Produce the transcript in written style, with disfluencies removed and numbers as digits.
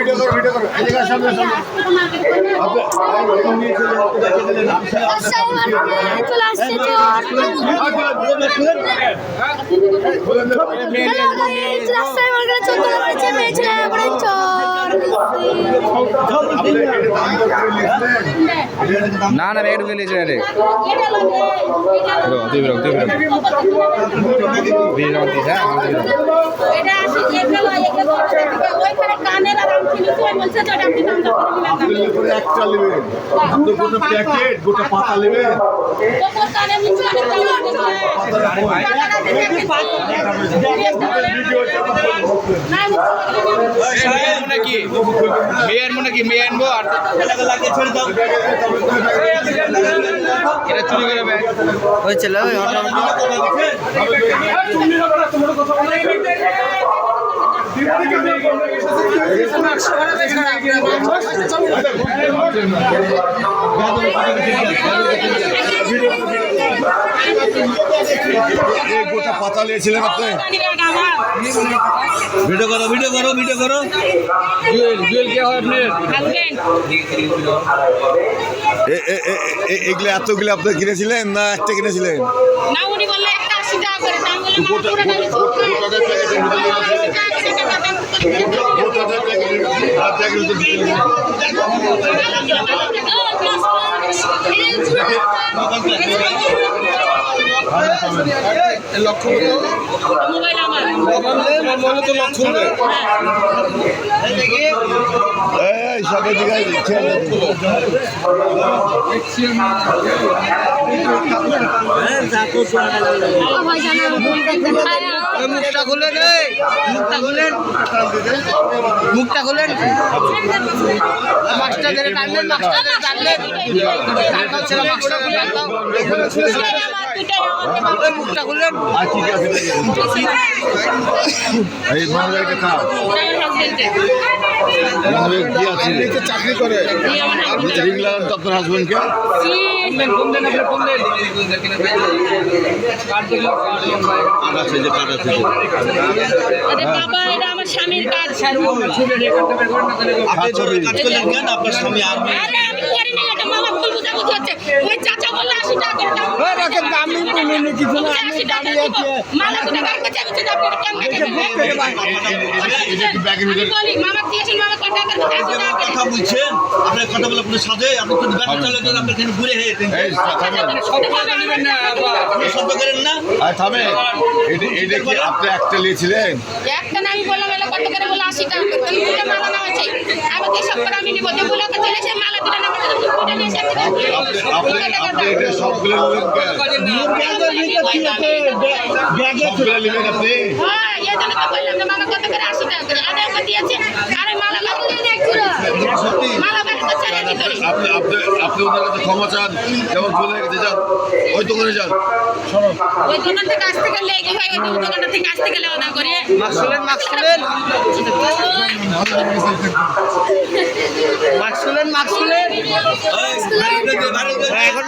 video করো এদিকে সামনে চলে আসছে রাস্তায় মার্কেটে চলতে লাগছে মেয়েছিল পরে না না ব্যাগ ঢুকে নিয়েছে রে তুই বেরো এটা আসি এগুলো ওইখানে কানের আর আংটি নিতে হয় বলছে যে আপনি দাম করে একটা নেবেন আপনি গোটা প্যাকেট গোটা পাতা নেবেন কত কানের নিচে আমি দাম মেয়ের মনে কি মেয়ে আনবো আর এটা চুরি করে ব্যাগ হয়েছিল গোটা পাতা নিয়েছিলেন আপনি ভিডিও করো জুয়েল কে হয় আপনার এগুলো এতগুলো আপনি কিনেছিলেন না একটা কিনেছিলেন না উনি বললে একটা 80 টাকা করে দাম লক্ষ্য মোবাইল আমার তো লক্ষ্য সবাই দিকে মুখটা খুলেন মুখটা খুলেন মাস্টার ধরে টানলেন মুখটা খুলেন এই মহানগরের কথা কি আছে চাকরি করে রিং লাগান তো আপনার হাজবেন্ডকে বাবা এটা আমার স্বামীর কাজ আপনার স্বামী আর্মি আরে আমি করি না এটা মামা ভুল বুঝাবুঝি হচ্ছে ওই চাচা বললে 80 টাকা করে দাম দামি বলুন কিছু না আমি দাঁড়িয়ে আছি মালা তো টাকা কাছে আমি তো আপনি কেন বলি মামা দিয়েছেন মামা কত টাকা করে 80 টাকা কথা বলছেন আপনার কথা বলে আপনার সাথে আপনি তো ব্যাংক চালাতে আপনার এখানে ঘুরে হেঁটে শব্দ করেন না থামে এটা কি আপনি একটা নিয়েছিলেন একটা না আমি বললাম এলো কত করে বলে 80 টাকা করে তুমি দুটো মালা নাও আছে আমি তো সব করে আমি নিব যে বলে চলে সে মালা দিলে না মানে দুটো নিয়ে এসে আপনি এটা সবগুলো নেবেন আপনি হ্যাঁ এই জন্য তো বললাম যে মামা কত করে 80 টাকা করে আদায় করে দিয়েছে আরে মালা বাড়ি নিয়ে দেখছিলো মালা বাড়ি তো ছেড়ে দিতে আপনি ওনার কাছে ক্ষমা চান যেমন চলে গেছে যান ওই দোকানে যান ওই দোকান থেকে আসতে গেলে কি হয় ওই দোকানটা থেকে আসতে গেলে ওনা করে মাস্ক খুলেন